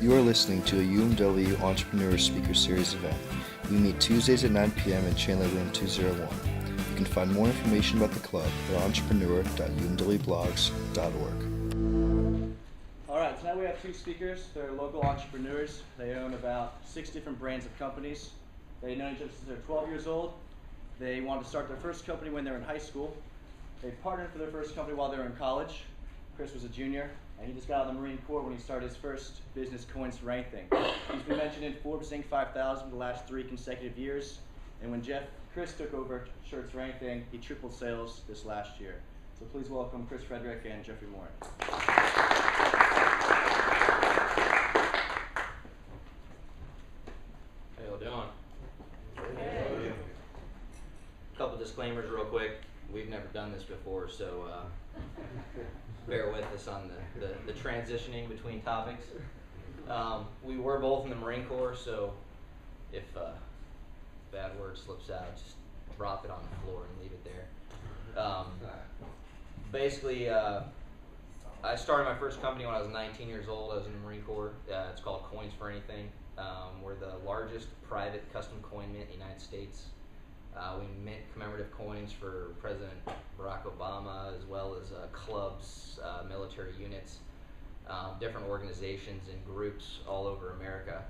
You are listening to a UMW Entrepreneur Speaker Series event. We meet Tuesdays at 9 p.m. in Chandler Room 201. You can find more information about the club at entrepreneur.umwblogs.org. All right, tonight we have two speakers. They're local entrepreneurs. They own about 6 different brands of companies. They've known each other since they're 12 years old. They wanted to start their first company when they were in high school. They partnered for their first company while they were in college. Chris was a junior, and he just got out of the Marine Corps when he started his first business, Coins for Anything. He's been mentioned in Forbes Inc. 5000 for the last 3 consecutive years. And when Chris took over Shirts for Anything, he tripled sales this last year. So please welcome Chris Frederick and Jeffrey Moore. How y'all doing? Hey. A couple disclaimers real quick. We've never done this before, so bear with us on the transitioning between topics. We were both in the Marine Corps, so if a bad word slips out, just drop it on the floor and leave it there. Basically, I started my first company when I was 19 years old. I was in the Marine Corps. It's called Coins for Anything. We're the largest private custom coin mint in the United States. We mint commemorative coins for President Barack Obama, as well as clubs, military units, different organizations and groups all over America.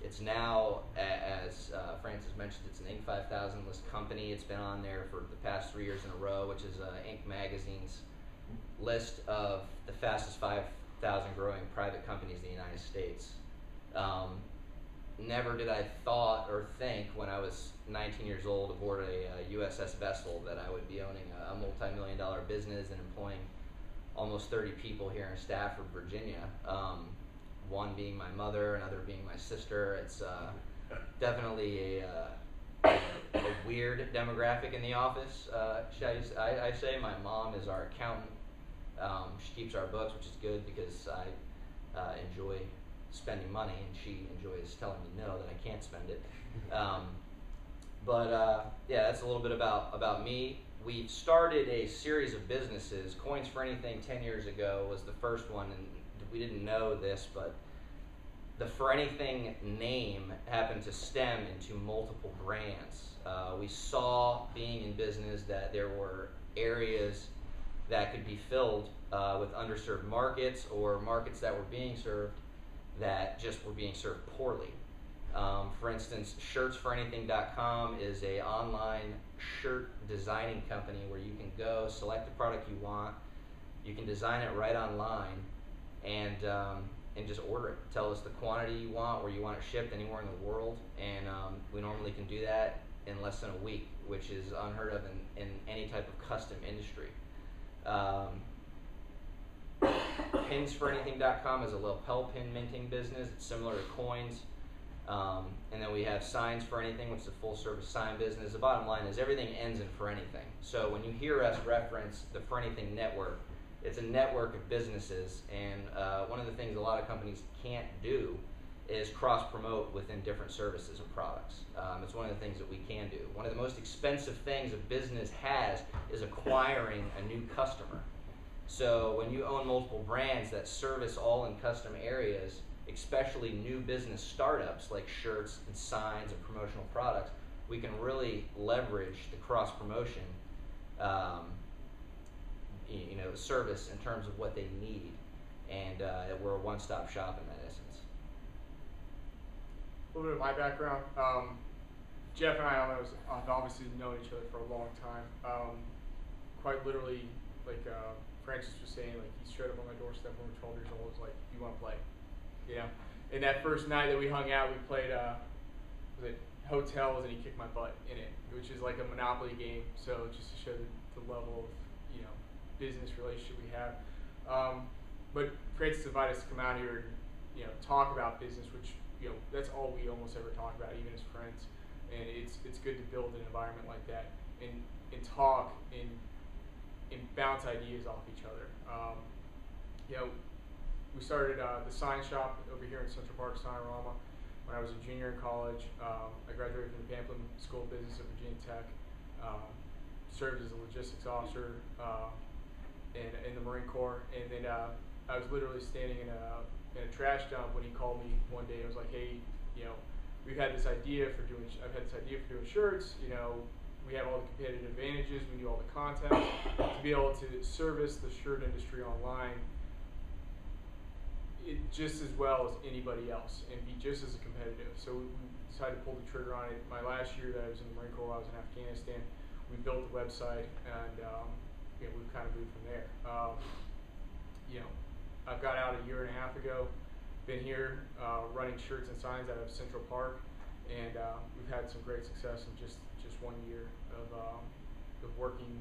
It's now, as Francis mentioned, it's an Inc. 5000 list company. It's been on there for the past 3 years in a row, which is Inc. Magazine's list of the fastest 5,000 growing private companies in the United States. Never did I thought or think when I was 19 years old aboard a USS Vessel that I would be owning a multi-million-dollar business and employing almost 30 people here in Stafford, Virginia. One being my mother, another being my sister. It's definitely a weird demographic in the office. I say my mom is our accountant. She keeps our books, which is good because I enjoy spending money, and she enjoys telling me no, that I can't spend it. Yeah, that's a little bit about me. We started a series of businesses. Coins for Anything 10 years ago was the first one, and we didn't know this, but the For Anything name happened to stem into multiple brands. We saw, being in business, that there were areas that could be filled with underserved markets, or markets that were being served that just were being served poorly. For instance, shirtsforanything.com is a online shirt designing company where you can go select the product you want. You can design it right online and just order it. Tell us the quantity you want, where you want it shipped, anywhere in the world, and we normally can do that in less than a week, which is unheard of in any type of custom industry. Pinsforanything.com is a lapel pin minting business. It's similar to coins. And then we have Signs for Anything, which is a full-service sign business. The bottom line is everything ends in For Anything. So when you hear us reference the For Anything network, it's a network of businesses, and one of the things a lot of companies can't do is cross-promote within different services or products. It's one of the things that we can do. One of the most expensive things a business has is acquiring a new customer. So when you own multiple brands that service all in custom areas, especially new business startups like shirts and signs and promotional products, we can really leverage the cross-promotion service in terms of what they need, and we're a one-stop shop in that essence. A little bit of my background. Jeff and I have obviously known each other for a long time. Quite literally, like Francis was saying, like he showed up on my doorstep when we were 12 years old. Was like, "You want to play?" You know. And that first night that we hung out, we played was it Hotels, and he kicked my butt in it, which is like a Monopoly game. So just to show the level of business relationship we have. But Francis invited us to come out here and talk about business, which that's all we almost ever talk about, even as friends. And it's good to build an environment like that and talk and bounce ideas off each other. We started the sign shop over here in Central Park, Sonorama, when I was a junior in college. I graduated from the Pamplin School of Business at Virginia Tech. Served as a logistics officer in the Marine Corps, and then I was literally standing in a trash dump when he called me one day and was like, hey, you know, I've had this idea for doing shirts, you know, we have all the competitive advantages, we do all the contacts, to be able to service the shirt industry online just as well as anybody else and be just as competitive. So we decided to pull the trigger on it. My last year that I was in the Marine Corps, I was in Afghanistan, we built the website, and you know, we've kind of moved from there. You know, I've got out a year and a half ago, been here running shirts and signs out of Central Park, and we've had some great success in just 1 year of working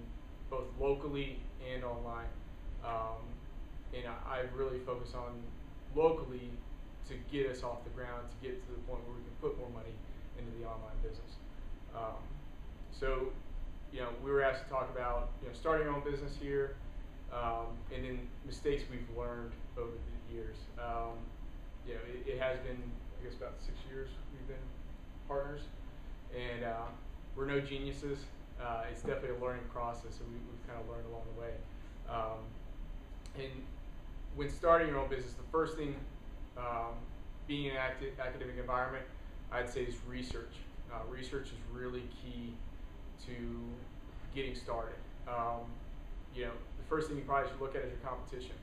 both locally and online. And I've really focused on locally to get us off the ground, to get to the point where we can put more money into the online business. So, you know, we were asked to talk about, you know, starting our own business here, and then mistakes we've learned over the years. You know, it has been, I guess, about 6 years we've been partners, and we're no geniuses. It's definitely a learning process, and we've kind of learned along the way. And when starting your own business, the first thing, being in an academic environment, I'd say is research. Research is really key to getting started. You know, the first thing you probably should look at is your competition.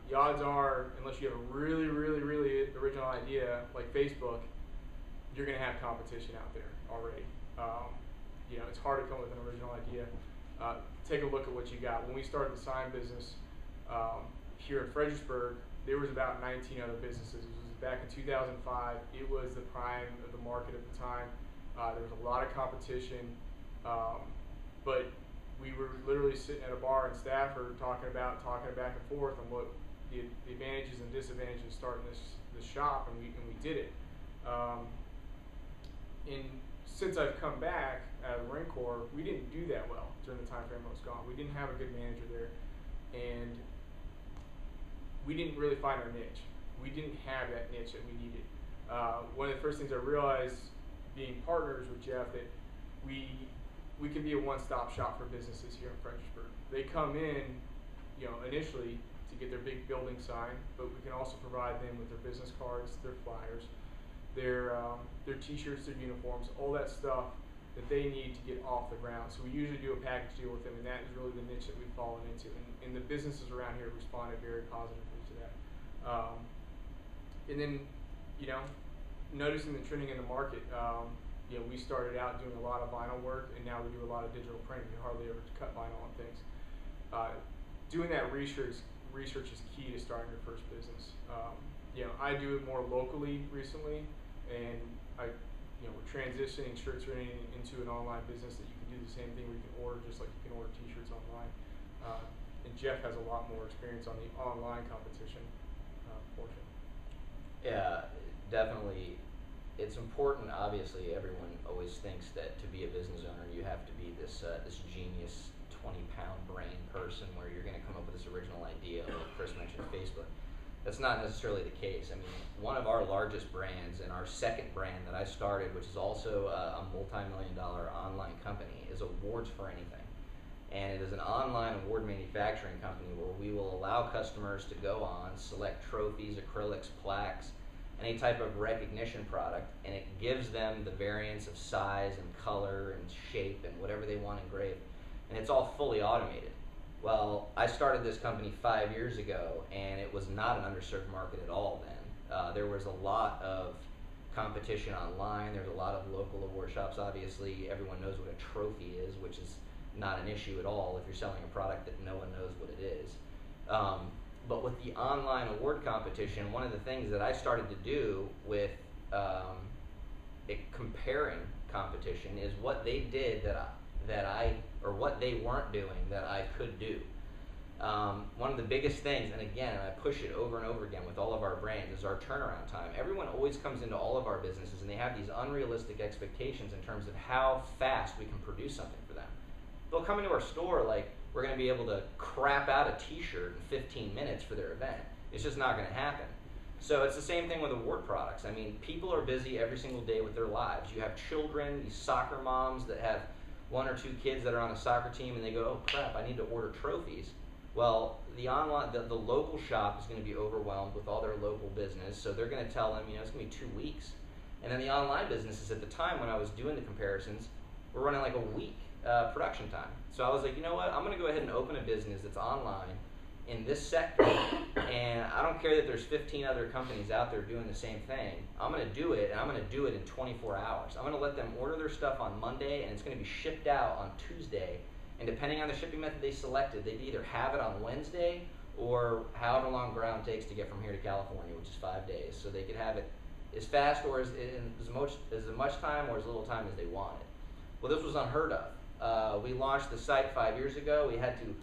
The odds are, unless you have a really original idea like Facebook, you're going to have competition out there already. You know, it's hard to come up with an original idea. Take a look at what you got. When we started the sign business here in Fredericksburg, there was about 19 other businesses. It was back in 2005. It was the prime of the market at the time. There was a lot of competition, but we were literally sitting at a bar in Stafford talking back and forth on what the advantages and disadvantages of starting this shop, and we did it. And since I've come back out of the Marine Corps, we didn't do that well during the time frame I was gone. We didn't have a good manager there, and we didn't really find our niche. We didn't have that niche that we needed. One of the first things I realized, being partners with Jeff, that we can be a one-stop shop for businesses here in Fredericksburg. They come in, you know, initially to get their big building sign, but we can also provide them with their business cards, their flyers, their t-shirts, their uniforms, all that stuff that they need to get off the ground. So we usually do a package deal with them, and that is really the niche that we've fallen into. And the businesses around here responded very positively to that. And then, you know, noticing the trending in the market, you know, we started out doing a lot of vinyl work, and now we do a lot of digital printing. We hardly ever cut vinyl on things. Doing that research is key to starting your first business. You know, I do it more locally recently, and you know, we're transitioning shirts into an online business that you can do the same thing where you can order just like you can order t-shirts online. And Jeff has a lot more experience on the online competition portion. Yeah, definitely. It's important. Obviously, everyone always thinks that to be a business owner, you have to be this genius 20-pound brain person where you're going to come up with this original idea, like Chris mentioned, Facebook. That's not necessarily the case. I mean, one of our largest brands and our second brand that I started, which is also a multi-million-dollar online company, is Awards for Anything. And it is an online award manufacturing company where we will allow customers to go on, select trophies, acrylics, plaques, any type of recognition product, and it gives them the variance of size and color and shape and whatever they want engraved. And it's all fully automated. Well, I started this company 5 years ago, and it was not an underserved market at all then. There was a lot of competition online. There's a lot of local award shops. Obviously, everyone knows what a trophy is, which is not an issue at all if you're selling a product that no one knows what it is. But with the online award competition, one of the things that I started to do with comparing competition is what they did or what they weren't doing that I could do. One of the biggest things, and again, I push it over and over again with all of our brands, is our turnaround time. Everyone always comes into all of our businesses and they have these unrealistic expectations in terms of how fast we can produce something for them. They'll come into our store like we're going to be able to crap out a t-shirt in 15 minutes for their event. It's just not going to happen. So it's the same thing with award products. I mean, people are busy every single day with their lives. You have children, these soccer moms that have 1 or 2 kids that are on a soccer team, and they go, oh crap, I need to order trophies. Well, the local shop is going to be overwhelmed with all their local business, so they're going to tell them, it's going to be 2 weeks. And then the online businesses at the time when I was doing the comparisons were running like a week production time. So I was like, you know what? I'm going to go ahead and open a business that's online in this sector, and I don't care that there's 15 other companies out there doing the same thing. I'm going to do it, and I'm going to do it in 24 hours. I'm going to let them order their stuff on Monday, and it's going to be shipped out on Tuesday. And depending on the shipping method they selected, they'd either have it on Wednesday or however long ground takes to get from here to California, which is 5 days. So they could have it as fast or as much time or as little time as they wanted. Well, this was unheard of. We launched the site 5 years ago. We had to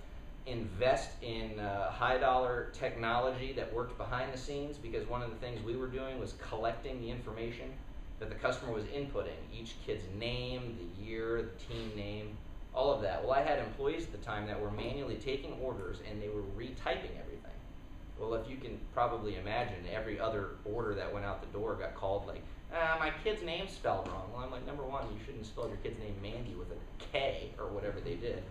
invest in high dollar technology that worked behind the scenes, because one of the things we were doing was collecting the information that the customer was inputting, each kid's name, the year, the team name, all of that. Well, I had employees at the time that were manually taking orders and they were retyping everything. Well, if you can probably imagine, every other order that went out the door got called like, my kid's name's spelled wrong. Well, I'm like, number one, you shouldn't spell your kid's name Mandy with a K or whatever they did.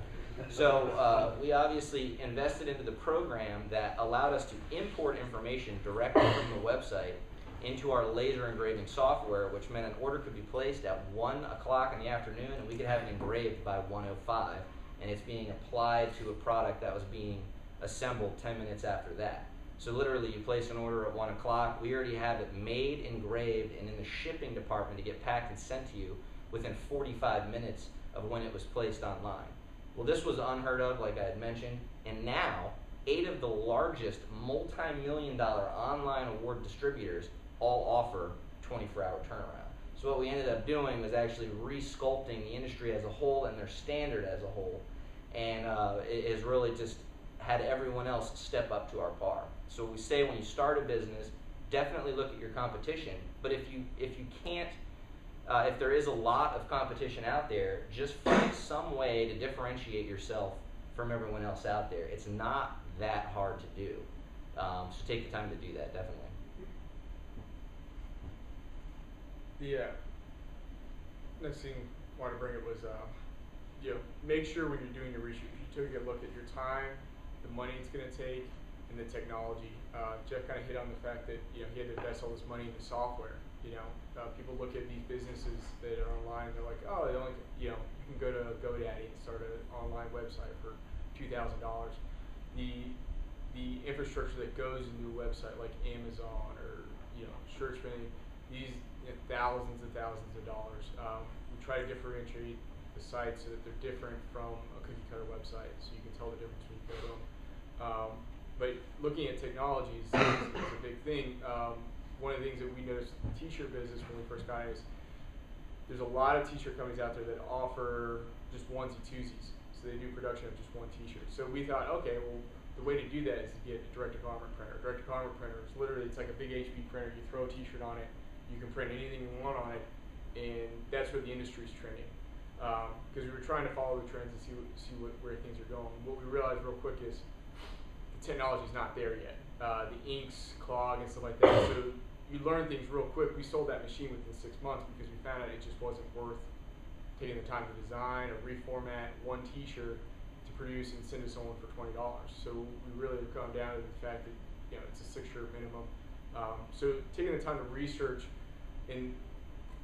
So we obviously invested into the program that allowed us to import information directly from the website into our laser engraving software, which meant an order could be placed at 1 o'clock in the afternoon and we could have it engraved by 1:05, and it's being applied to a product that was being assembled 10 minutes after that. So literally you place an order at 1 o'clock, we already have it made, engraved, and in the shipping department to get packed and sent to you within 45 minutes of when it was placed online. Well, this was unheard of, like I had mentioned, and now 8 of the largest multi-million-dollar online award distributors all offer 24-hour turnaround. So what we ended up doing was actually re-sculpting the industry as a whole and their standard as a whole, and it has really just had everyone else step up to our par. So we say when you start a business, definitely look at your competition, but if you can't, if there is a lot of competition out there, just find some way to differentiate yourself from everyone else out there. It's not that hard to do. So take the time to do that, definitely. The next thing I wanted to bring up was, make sure when you're doing your research, you take a look at your time, the money it's going to take, and the technology. Jeff kind of hit on the fact that he had to invest all this money into software. People look at these businesses that are online, they're like, oh, they only, you can go to GoDaddy and start an online website for $2,000. The infrastructure that goes into a website like Amazon or SearchMany, these thousands and thousands of dollars. We try to differentiate the sites so that they're different from a cookie cutter website, so you can tell the difference when you go to them. But looking at technologies is a big thing. One of the things that we noticed in the t-shirt business when we first got it is there's a lot of t-shirt companies out there that offer just onesie-twosies. So they do production of just one t-shirt. So we thought, okay, well, the way to do that is to get a direct-to-garment printer. Direct-to-garment printer is literally, it's like a big HP printer. You throw a t-shirt on it, you can print anything you want on it, and that's where the industry's trending. Because we were trying to follow the trends and see where things are going. What we realized real quick is the technology's not there yet. The inks clog and stuff like that. So you learn things real quick. We sold that machine within 6 months because we found out it just wasn't worth taking the time to design or reformat one t-shirt to produce and send to someone for $20. So we really have come down to the fact that it's a 6-shirt minimum. So taking the time to research, and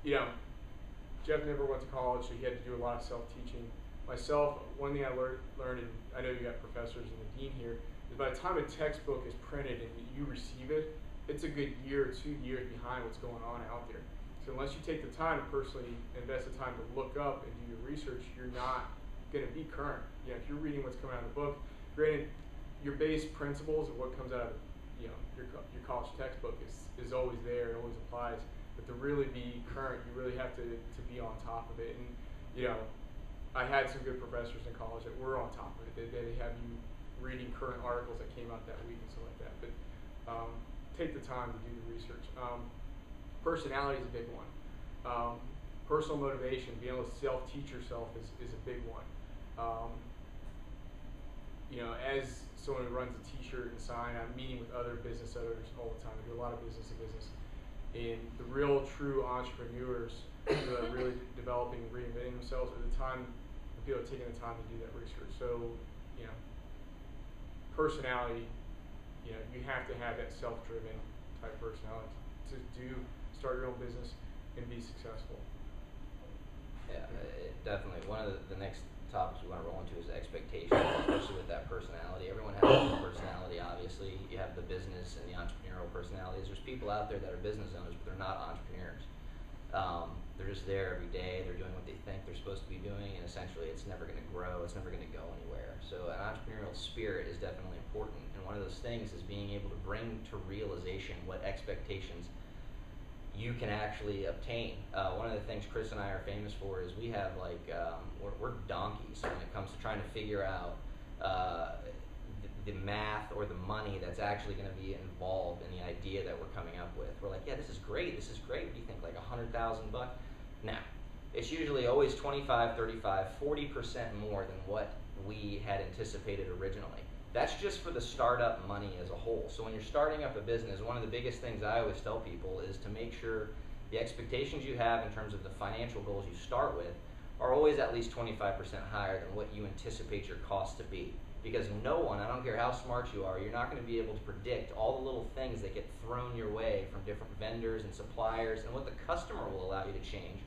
Jeff never went to college, so he had to do a lot of self-teaching. Myself, one thing I learned, and I know you got professors and the dean here, is by the time a textbook is printed and you receive it, it's a good year or 2 years behind what's going on out there. So unless you take the time to personally invest the time to look up and do your research, you're not going to be current. If you're reading what's coming out of the book, granted, your base principles of what comes out of your college textbook is always there, it always applies. But to really be current, you really have to be on top of it. And I had some good professors in college that were on top of it. They have you reading current articles that came out that week and stuff like that. But take the time to do the research. Personality is a big one. Personal motivation, being able to self-teach yourself is a big one. As someone who runs a t-shirt and sign, I'm meeting with other business owners all the time. I do a lot of business to business. And the real true entrepreneurs who are really developing and reinventing themselves are the people are taking the time to do that research. So, personality, you know, you have to have that self-driven type personality to start your own business and be successful. Yeah, definitely. One of the next topics we want to roll into is expectations, especially with that personality. Everyone has a personality, obviously. You have the business and the entrepreneurial personalities. There's people out there that are business owners, but they're not entrepreneurs. They're just there every day. They're doing what they think they're supposed to be doing, and essentially it's never going to grow. It's never going to go anywhere. So an entrepreneurial spirit is definitely important. And one of those things is being able to bring to realization what expectations you can actually obtain. One of the things Chris and I are famous for is we have we're donkeys when it comes to trying to figure out the math or the money that's actually going to be involved in the idea that we're coming up with. We're like, yeah, this is great. What do you think, like $100,000? Now, it's usually always 25, 35, 40% more than what we had anticipated originally. That's just for the startup money as a whole. So when you're starting up a business, one of the biggest things I always tell people is to make sure the expectations you have in terms of the financial goals you start with are always at least 25% higher than what you anticipate your cost to be. Because no one, I don't care how smart you are, you're not going to be able to predict all the little things that get thrown your way from different vendors and suppliers and what the customer will allow you to change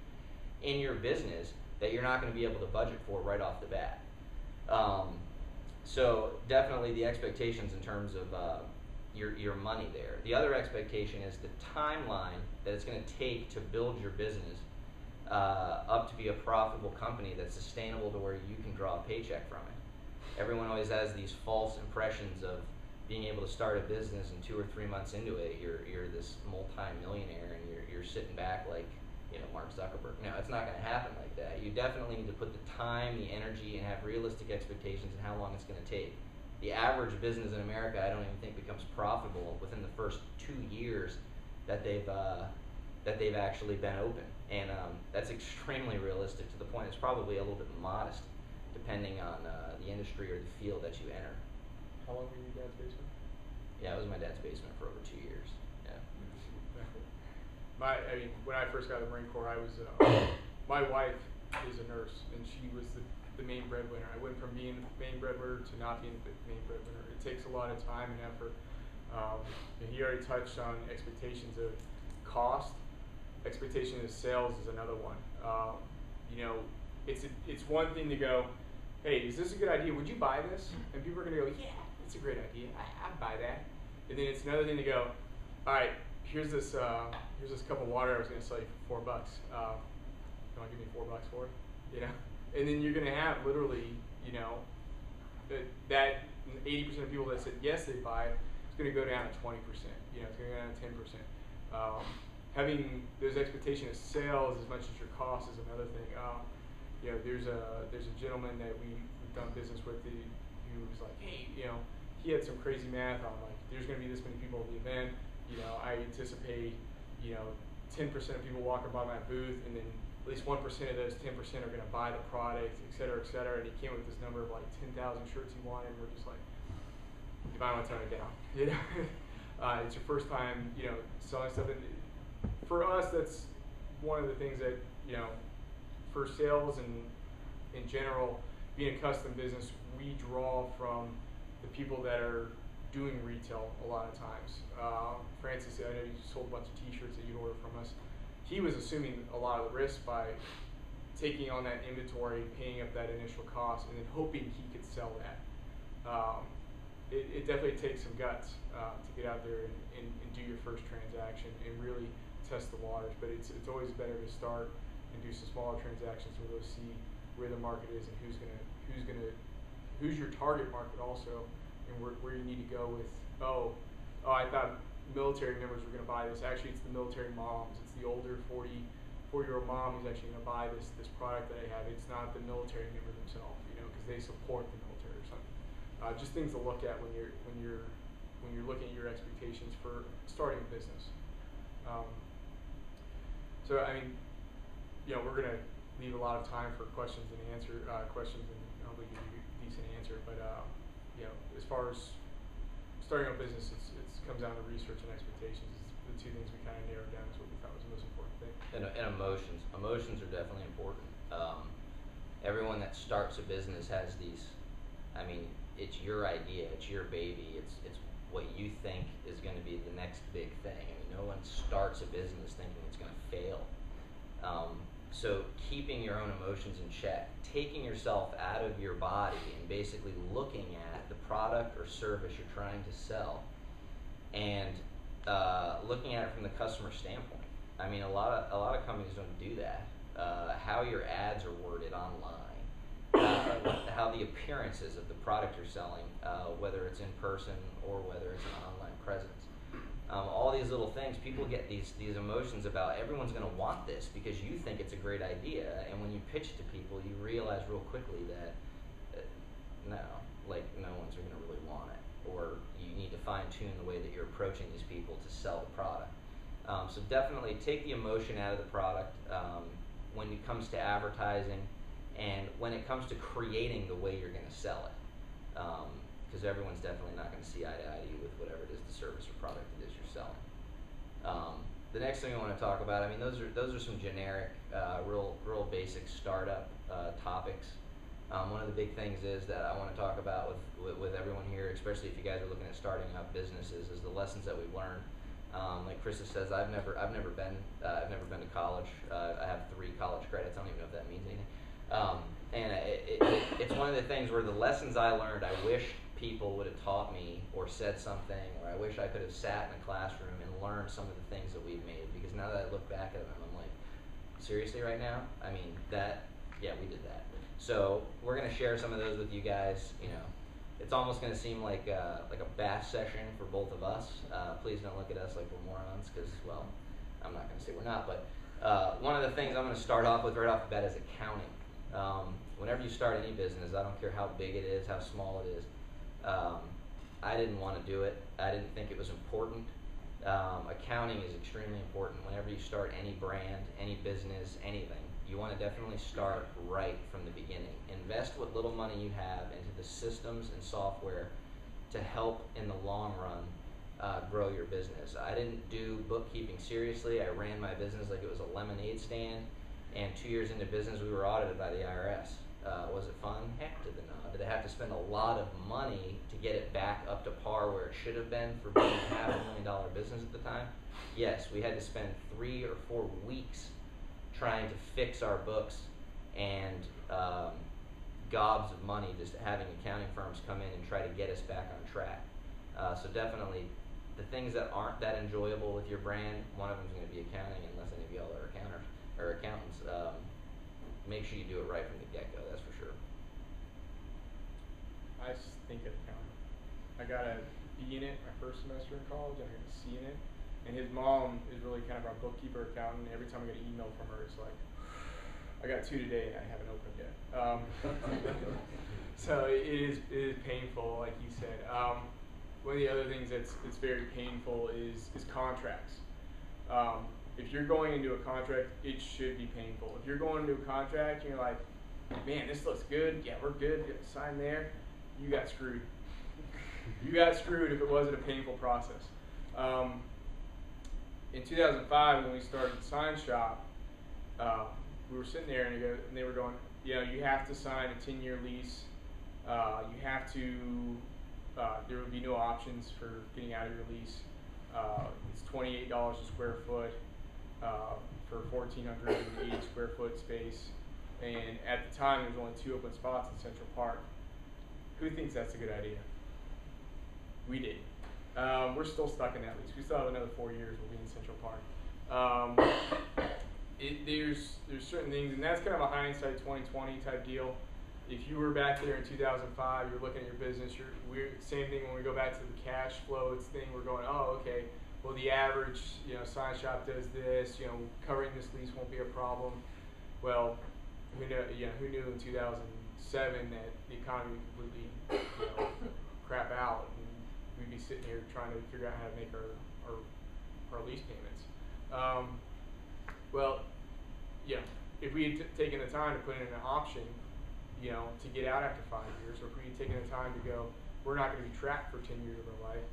in your business that you're not going to be able to budget for right off the bat. So definitely the expectations in terms of your money there. The other expectation is the timeline that it's going to take to build your business up to be a profitable company that's sustainable to where you can draw a paycheck from it. Everyone always has these false impressions of being able to start a business and 2 or 3 months into it, you're this multi-millionaire and you're sitting back like, you know, Mark Zuckerberg. No, it's not going to happen like that. You definitely need to put the time, the energy, and have realistic expectations in how long it's going to take. The average business in America, I don't even think becomes profitable within the first 2 years that they've actually been open, and that's extremely realistic to the point it's probably a little bit modest, depending on the industry or the field that you enter. How long were you in your dad's basement? Yeah, it was my dad's basement for over 2 years. Yeah. When I first got out of the Marine Corps, I was my wife is a nurse, and she was the main breadwinner. I went from being the main breadwinner to not being the main breadwinner. It takes a lot of time and effort. And he already touched on expectations of cost. Expectation of sales is another one. You know, it's one thing to go, hey, is this a good idea? Would you buy this? And people are going to go, yeah, it's a great idea. I'd buy that. And then it's another thing to go, all right, here's this cup of water I was going to sell you for $4. You want to give me $4 for it? You know? And then you're going to have literally, you know, that 80% of people that said yes, they buy it, it's going to go down to 20%. You know, it's going to go down to 10%. Having those expectations of sales as much as your cost is another thing. You know, there's a gentleman that we've done business with who was like, hey, you know, he had some crazy math on like, there's going to be this many people at the event. You know, I anticipate, you know, 10% of people walking by my booth, and then at least 1% of those 10% are going to buy the product, et cetera, et cetera. And he came with this number of like 10,000 shirts he wanted, and we're just like, you might want to tone it down. You know, it's your first time, you know, selling stuff. And for us, that's one of the things that, you know, for sales and in general, being a custom business, we draw from the people that are doing retail a lot of times. Francis, I know you sold a bunch of t-shirts that you ordered from us. He was assuming a lot of the risk by taking on that inventory, paying up that initial cost, and then hoping he could sell that. It definitely takes some guts to get out there and do your first transaction and really test the waters. But it's always better to start and do some smaller transactions and really see where the market is and who's your target market also, and where you need to go with. I thought military members were going to buy this. Actually, it's the military moms. It's the older 40-year-old mom who's actually going to buy this product that I have. It's not the military member themselves, you know, because they support the military or something. Just things to look at when you're looking at your expectations for starting a business. So I mean, you know, we're going to leave a lot of time for questions and questions, and hopefully give you a decent answer. But you know, as far as starting a business, it comes down to research and expectations. It's the two things we kind of narrowed down as what we thought was the most important thing. And emotions. Emotions are definitely important. Everyone that starts a business has these. I mean, it's your idea, it's your baby, it's what you think is going to be the next big thing. I mean, no one starts a business thinking it's going to fail. So keeping your own emotions in check, taking yourself out of your body and basically looking at the product or service you're trying to sell, and looking at it from the customer standpoint. I mean, a lot of companies don't do that. How your ads are worded online, how the appearances of the product you're selling, whether it's in person or whether it's an online presence. All these little things, people get these emotions about everyone's going to want this because you think it's a great idea, and when you pitch it to people, you realize real quickly that no one's going to really want it, or you need to fine tune the way that you're approaching these people to sell the product. So definitely take the emotion out of the product when it comes to advertising, and when it comes to creating the way you're going to sell it. Because everyone's definitely not going to see eye to eye to you with whatever it is the service or product it is you're selling. The next thing we want to talk about, I mean, those are some generic, real basic startup topics. One of the big things is that I want to talk about with everyone here, especially if you guys are looking at starting up businesses, is the lessons that we've learned. Like Krista says, I've never been to college. I have 3 college credits. I don't even know if that means anything. And it's one of the things where the lessons I learned, I wish people would have taught me or said something, or I wish I could have sat in a classroom and learned some of the things that we've made. Because now that I look back at them, I'm like, seriously right now? I mean, we did that. So we're gonna share some of those with you guys. You know, it's almost gonna seem like a bash session for both of us. Please don't look at us like we're morons, because, well, I'm not gonna say we're not, but one of the things I'm gonna start off with right off the bat is accounting. Whenever you start any business, I don't care how big it is, how small it is, I didn't want to do it. I didn't think it was important. Accounting is extremely important whenever you start any brand, any business, anything. You want to definitely start right from the beginning. Invest what little money you have into the systems and software to help in the long run grow your business. I didn't do bookkeeping seriously. I ran my business like it was a lemonade stand, and 2 years into business, we were audited by the IRS. Was it fun? Heck to the no. Did I have to spend a lot of money to get it back up to par where it should have been for being a $500,000 business at the time? Yes, we had to spend 3 or 4 weeks trying to fix our books, and gobs of money just having accounting firms come in and try to get us back on track. So definitely, the things that aren't that enjoyable with your brand, one of them is going to be accounting, unless any of y'all are accountants. Make sure you do it right from the get-go, that's for sure. I think of accounting. I got a B in it my first semester in college, and I got a C in it. And his mom is really kind of our bookkeeper accountant. Every time I get an email from her, it's like, I got 2 today and I haven't opened yet. So it is painful, like you said. One of the other things that's very painful is contracts. If you're going into a contract, it should be painful. If you're going into a contract and you're like, man, this looks good, yeah, we're good, sign there, you got screwed. You got screwed if it wasn't a painful process. In 2005, when we started the Sign Shop, we were sitting there and they were going, you have to sign a 10-year lease. You have to, there would be no options for getting out of your lease. It's $28 a square foot for 1,480 square foot space. And at the time, there was only 2 open spots in Central Park. Who thinks that's a good idea? We did. We're still stuck in that lease. We still have another 4 years we'll be in Central Park. There's certain things, and that's kind of a hindsight 2020 type deal. If you were back there in 2005, you're looking at your business, same thing when we go back to the cash flow thing, we're going, oh, okay, well, the average, sign shop does this, covering this lease won't be a problem. Well, who knew in 2007 that the economy would completely, crap out, and we'd be sitting here trying to figure out how to make our lease payments. If we had taken the time to put in an option, to get out after 5 years, or if we had taken the time to go, we're not going to be trapped for 10 years of our life,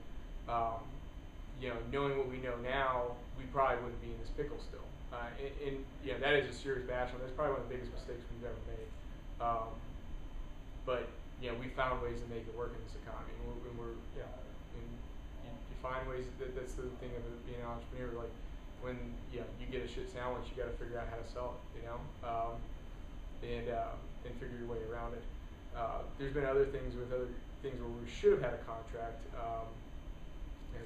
knowing what we know now, we probably wouldn't be in this pickle still. That is a serious bash on. That's probably one of the biggest mistakes we've ever made. But we found ways to make it work in this economy. And we're and you find ways that's the thing of being an entrepreneur. Like when you get a shit sandwich, you got to figure out how to sell it, and figure your way around it. There's been other things where we should have had a contract.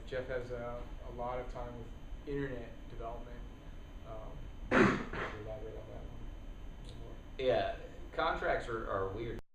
Jeff has a lot of time with internet development. Elaborate on that one a little more. Yeah, contracts are weird.